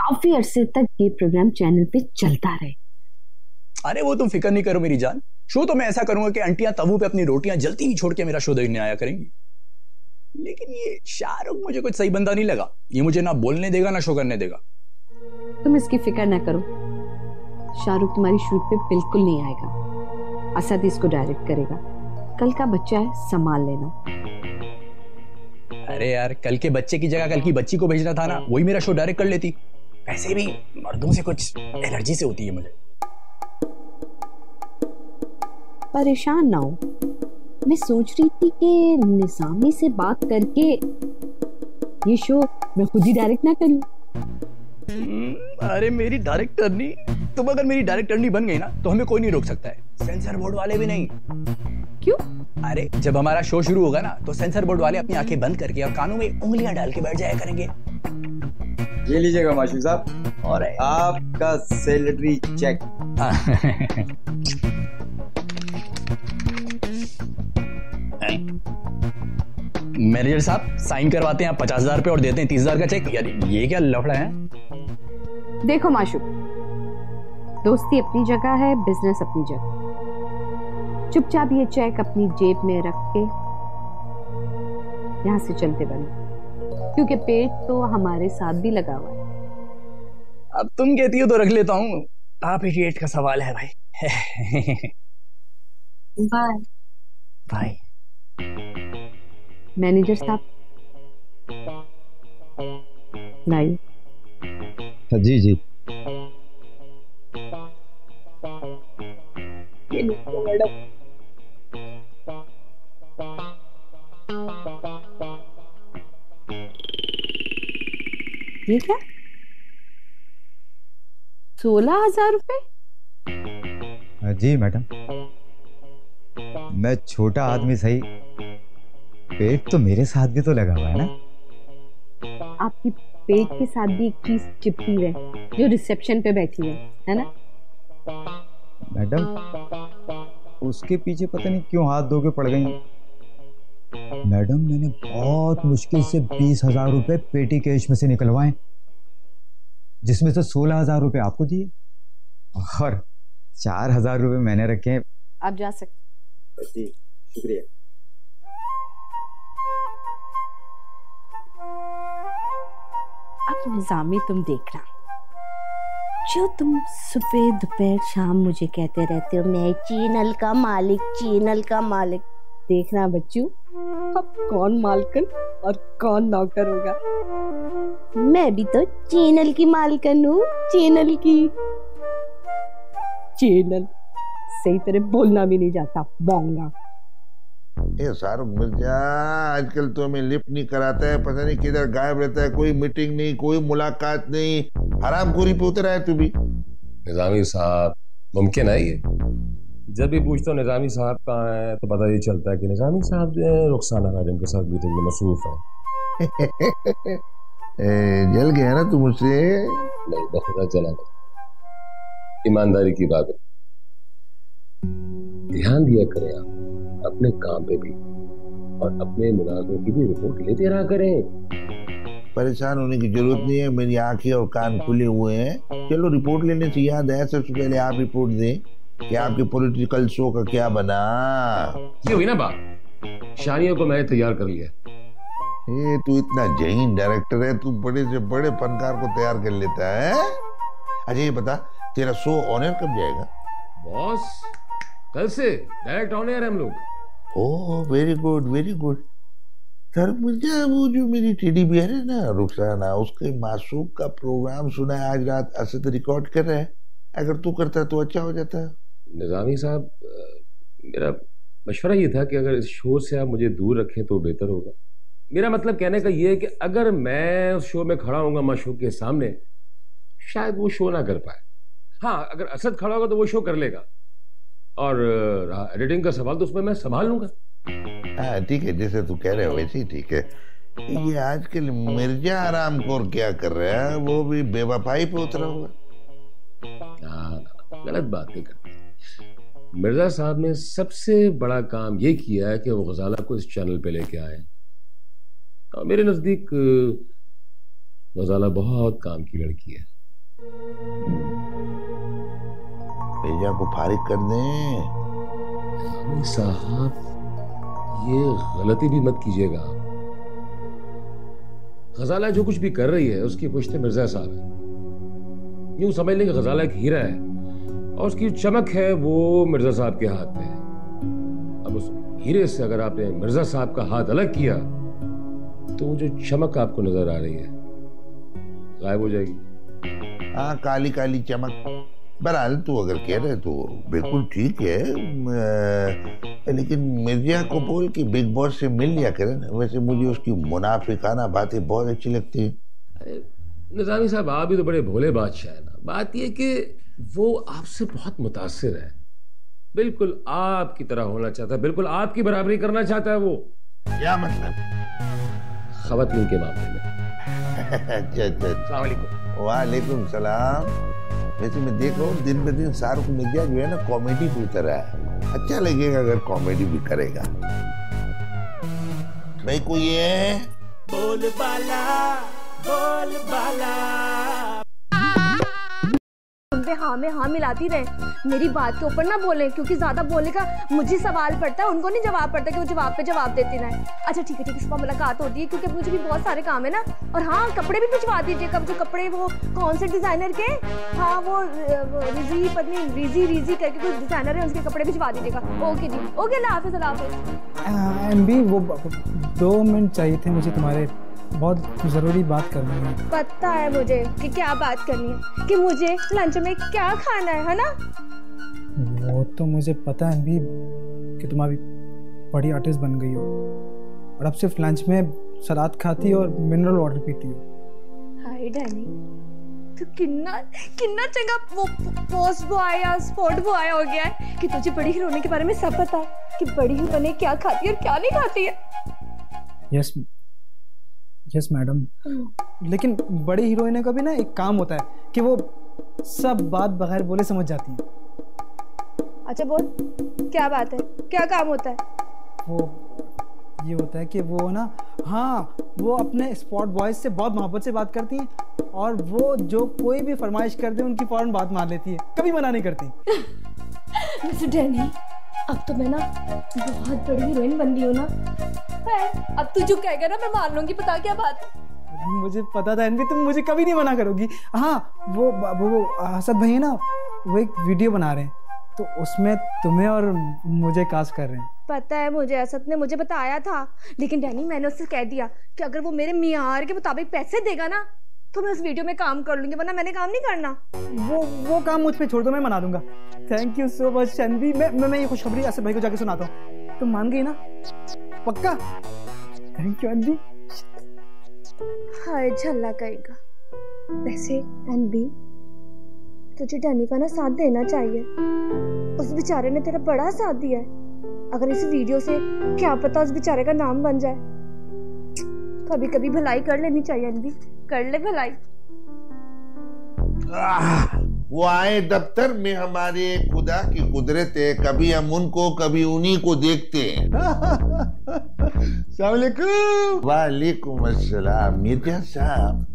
काफी अरसे तक ये प्रोग्राम चैनल पे चलता रहे। अरे वो तुम फिक्र नहीं करो मेरी जान, शो तो मैं ऐसा करूंगा कि आंटियां तवू पे अपनी रोटियां जलती हुई छोड़ के मेरा शो देखने आया करेंगी। लेकिन ये शाहरुख मुझे कुछ सही बंदा नहीं लगा, ये मुझे ना बोलने देगा ना शो करने देगा। तुम इसकी फिक्र ना करो, शाहरुख तुम्हारी शूट पे बिल्कुल नहीं आएगा। असद इसको डायरेक्ट करेगा, कल का बच्चा है, संभाल लेना। अरे यार, कल के बच्चे की जगह कल की बच्ची को भेजना था ना, वही मेरा शो डायरेक्ट कर लेती। वैसे भी मर्दों से कुछ एलर्जी से होती है मुझे। परेशान ना हो, मैं सोच रही थी कि निजामी से बात करके ये शो मैं खुद ही डायरेक्ट ना करूं। अरे मेरी डायरेक्टरनी, तुम अगर मेरी डायरेक्टरनी बन गई ना तो हमें कोई नहीं रोक सकता है, सेंसर बोर्ड वाले भी नहीं। क्यों? अरे जब हमारा शो शुरू होगा ना तो सेंसर बोर्ड वाले अपनी आंखें बंद करके और कानों में उंगलियां डाल के बैठ जाया करेंगे। ये लीजिएगा माशूक साहब, और आपका सैलरी चेक। मैनेजर साहब साइन करवाते हैं 50,000 रुपए और देते हैं 30,000 का चेक। यार ये क्या लफड़ा है? देखो माशूक, दोस्ती अपनी जगह है, बिजनेस अपनी जगह। चुपचाप ये चेक अपनी जेब में रख के यहां से चलते बनो, क्योंकि पेट तो हमारे साथ भी लगा हुआ है। अब तुम कहती हो तो रख लेता हूँ, आप इडियट का सवाल है भाई। बाय भाई। मैनेजर साहब लाइए। जी जी। मैडम ये क्या, 16,000 रुपए? जी मैडम, मैं छोटा आदमी सही, पेट तो मेरे साथ भी तो लगा हुआ है ना। आपकी पेट के साथ भी एक चीज चिपकी है जो रिसेप्शन पे बैठी है ना? मैडम उसके पीछे पता नहीं क्यों हाथ धो के पड़ गई। मैडम मैंने बहुत मुश्किल से 20,000 रुपए पेटी कैश में से निकलवाए, जिसमें से 16,000 रुपए आपको दिए और 4,000 रुपए मैंने रखे। आप जा सकते। जी शुक्रिया। अब निजामी तुम देखना, जो तुम सुबह दोपहर शाम मुझे कहते रहते हो मैं चैनल का मालिक, चैनल का मालिक। देखना बच्चू, अब कौन मालकन और कौन नौकर होगा। मैं भी तो चैनल की मालकन हूँ, चैनल की। चैनल सही तरह बोलना भी नहीं जाता, बोंगा। ये शाहरुख मिर्जा आजकल तो हमें लिफ्ट नहीं कराता है, पता नहीं किधर गायब रहता है, कोई मीटिंग नहीं, कोई मुलाकात नहीं, हरामखोरी पे उतर है तू भी। निजामी साहब मुमकिन है ये? जब भी पूछता हूँ निजामी साहब कहाँ है तो पता ये चलता है कि निजामी साहब जो है रुखसाना मैडम के साथ मीटिंग में मसरूफ है। जल गया ना तू मुझसे? नहीं बहुत जला नहीं, ईमानदारी की बात है। ध्यान दिया करें आप अपने काम पे भी, और अपने मुलाजमों की भी रिपोर्ट लेते रहा करें। परेशान होने की जरूरत नहीं है, मेरी आंखें और कान खुले हुए हैं। चलो रिपोर्ट लेने से याद है, सबसे पहले आप रिपोर्ट दें कि आपके पॉलिटिकल शो का क्या बना। ये हुई ना बात, शानियों को मैंने तैयार कर लिया। ये तू इतना जहीन डायरेक्टर है, तू बड़े से बड़े फनकार को तैयार कर लेता है। अच्छा ये बता, तेरा शो ऑन एयर कब जाएगा? बॉस कल से डायरेक्ट ऑन एयर हम लोग। Oh very good very good. Sir मुझे वो जो मेरी टेडी बियर है ना रुखसाना, उसके मासूक का प्रोग्राम सुना है आज रात, असद रिकॉर्ड कर रहा है। अगर तू करता तो अच्छा हो जाता। निजामी साहब मेरा मशवरा ये था कि अगर इस शो से आप मुझे दूर रखें तो बेहतर होगा। मेरा मतलब कहने का ये है कि अगर मैं उस शो में खड़ा होऊंगा माशूक के सामने, शायद वो शो ना कर पाए। हाँ अगर असद खड़ा होगा तो वो शो कर लेगा, और एडिटिंग का सवाल तो उसमें मैं संभाल लूंगा। हाँ ठीक है, जैसे तू कह रहे हो वैसे ही ठीक है। ये आजकल मिर्जा आरामखोर क्या कर रहा है, वो भी बेवफाई पे उतरा हुआ। गलत बात नहीं करते। मिर्जा साहब ने सबसे बड़ा काम ये किया है कि वो गजाला को इस चैनल पे लेके आए, और मेरे नजदीक गजाला बहुत काम की लड़की है। मिर्जा को फारिग कर दें। साहब ये गलती भी मत कीजिएगा। गजाला जो कुछ भी कर रही है उसकी पुश्ते मिर्जा साहब है। यूं समझ लें कि गजाला एक हीरा है और उसकी चमक है वो मिर्जा साहब के हाथ में है। अब उस हीरे से अगर आपने मिर्जा साहब का हाथ अलग किया तो वो जो चमक आपको नजर आ रही है गायब हो जाएगी। हाँ, काली काली चमक। बहरहाल तू अगर कह रहे तो बिल्कुल ठीक है, लेकिन मिर्जा को बोल कि बिग बॉस से मिल लिया करे ना। वैसे मुझे उसकी मुनाफिकाना बातें बहुत अच्छी लगती है। अरे निजामी साहब, आप भी तो बड़े भोले बादशाह है ना। बात यह कि वो आपसे बहुत मुतासिर है, बिल्कुल आपकी तरह होना चाहता है, बिल्कुल आपकी बराबरी करना चाहता है। वो क्या मतलब? खवातीन के मामले में। अच्छा। अस्सलाम वालेकुम। वालेकुम सलाम। वैसे मैं देख रहा हूँ दिन ब दिन शाहरुख मिर्जा जो है ना कॉमेडी को उतर रहा है। अच्छा लगेगा अगर कॉमेडी भी करेगा। भाई कोई है? बोल बाला बोल बाला। उनपे हाँ में हाँ मिलाती रहे, मेरी बात के ऊपर ना बोले, क्योंकि ज्यादा बोलने का मुझे सवाल पड़ता है, उनको नहीं जवाब पड़ता कि वो जवाब पे जवाब देती रहे। अच्छा ठीक है, सुबह मुलाकात होती है क्योंकि मुझे भी बहुत सारे काम है ना। और हाँ, कपड़े भी भिजवा दीजिए। कब जो कपड़े वो कौन से डिजाइनर के, हाँ वो रिजी पत्नी रिजी करके कोई डिजाइनर है, उसके कपड़े भिजवा दीजिएगा। ओके जी, ओके, अल्लाह हाफिज़। अल्लाह हाफिज़। एमबी वो 2 मिनट चाहिए थे मुझे, तुम्हारे बहुत ज़रूरी बात करनी है। पता है मुझे कि क्या बात करनी है, कि मुझे लंच में क्या खाना है ना। वो तो मुझे पता है भी कि तुम अभी बड़ी आर्टिस्ट बन गई हो और अब सिर्फ लंच में सलाद खाती हो और मिनरल वाटर पीती हो। हाय डैनी, तो किन्ना चंगा वो पोस्ट बॉय या स्पोर्ट बॉय हो गया है कि तुझे बड़ी हीरोइन के बारे में सब पता है कि बड़ी हीरोइन क्या खाती है और क्या नहीं खाती है। यस मैडम, लेकिन बड़ी हीरोइनों का भी ना एक काम होता है कि वो सब बात बगैर बोले समझ जाती हैं। अच्छा बोल, क्या बात है, क्या काम होता है? वो ये होता है कि वो ना, हाँ, वो अपने स्पॉट बॉयज से बहुत मोहब्बत से बात करती हैं और वो जो कोई भी फरमाइश कर दे उनकी फौरन बात मान लेती है, कभी मना नहीं करती। मिस्टर डैनी, अब तो मैं ना बहुत बड़ी हीरोइन बन गई हूँ ना। अब तू जो कहेगा ना मैं मान लूंगी। बता क्या बात है? मुझे पता था इनकी, तुम मुझे कभी नहीं मना करोगी। हाँ, वो हसद भाई है ना, वो एक वीडियो बना रहे हैं तो उसमें तुम्हें और मुझे कास्ट कर रहे हैं। पता है मुझे, असद ने मुझे बताया था, लेकिन डैनी मैंने उससे कह दिया कि अगर वो मेरे मियार के मुताबिक पैसे देगा ना तो मैं उस वीडियो में काम कर लूंगी, वरना मैंने काम नहीं करना। वो काम मुझ पे छोड़ दो, मैं मना दूंगा। Thank you so much Shanvi. मैं ये खुशखबरी असद भाई को जाके सुनाता हूँ। तुम मान गई ना? पक्का? Thank you Anbi. हाय झल्ला कहेगा। वैसे अनबी, तुझे डैनी का ना साथ देना चाहिए। उस बेचारे ने तेरा बड़ा साथ दिया है। अगर इस वीडियो से क्या पता उस बेचारे का नाम बन जाए। कभी कभी भलाई कर लेनी चाहिए अनबी, कर ले भलाई। वो आए दफ्तर में, हमारे खुदा की कुदरत है, कभी हम उनको कभी उन्हीं को देखते हैं। वालेकुम अस्सलाम। मिर्जा साहब,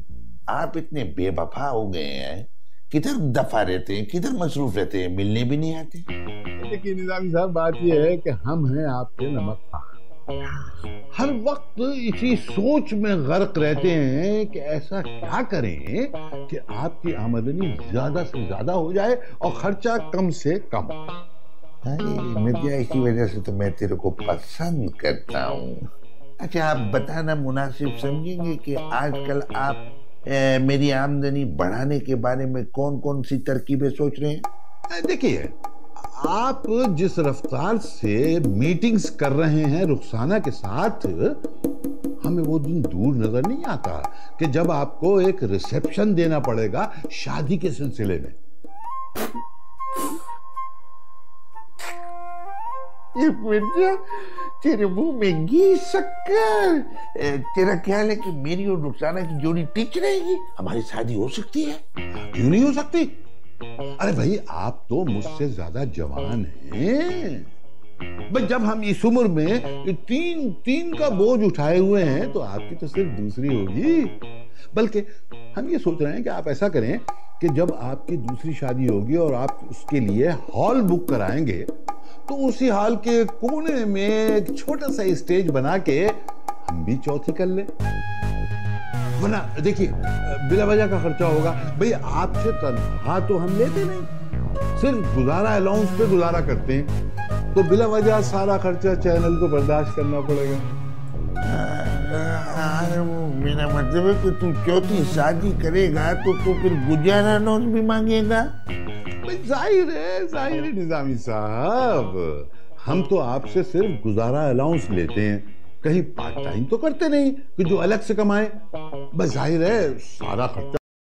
आप इतने बेवफा हो गए हैं, किधर दफा रहते हैं, किधर मसरूफ रहते हैं, मिलने भी नहीं आते। लेकिन निजामी साहब, बात यह है कि हम हैं आपके नमक खा, हर वक्त इसी सोच में गर्क रहते हैं कि ऐसा क्या करें कि आपकी आमदनी ज्यादा से ज्यादा हो जाए और खर्चा कम से कम। मिर्जा, इसी वजह से तो मैं तेरे को पसंद करता हूँ। अच्छा, आप बताना मुनासिब समझेंगे कि आजकल आप मेरी आमदनी बढ़ाने के बारे में कौन कौन सी तरकीबें सोच रहे हैं? देखिए, आप जिस रफ्तार से मीटिंग्स कर रहे हैं रुखसाना के साथ, हमें वो दिन दूर नजर नहीं आता कि जब आपको एक रिसेप्शन देना पड़ेगा शादी के सिलसिले में। मिर्जा, तेरे मुंह में घी शक्कर। तेरा ख्याल है कि मेरी और रुखसाना की जोड़ी टिक रहेगी? हमारी शादी हो सकती है? क्यों नहीं हो सकती? अरे भाई, आप तो मुझसे ज्यादा जवान हैं। बस जब हम इस उम्र में तीन का बोझ उठाए हुए हैं तो आपकी तो सिर्फ दूसरी होगी। बल्कि हम ये सोच रहे हैं कि आप ऐसा करें कि जब आपकी दूसरी शादी होगी और आप उसके लिए हॉल बुक कराएंगे तो उसी हॉल के कोने में एक छोटा सा स्टेज बना के हम भी चौथी कर ले। वरना देखिए बिला वजह का खर्चा होगा। भाई आपसे तनख्वाह तो हम लेते नहीं, सिर्फ गुजारा अलाउंस पे गुजारा करते हैं, तो बिला वजह सारा खर्चा चैनल को बर्दाश्त करना पड़ेगा। मेरा मतलब है कि तुम चौथी शादी करेगा तो फिर गुजारा अलाउंस भी मांगेगा। जाहिर है निजामी साहब, हम तो आपसे सिर्फ गुजारा अलाउंस लेते हैं, कहीं पार्ट टाइम तो करते नहीं कि जो अलग से कमाए। बस जाहिर है सारा खर्चा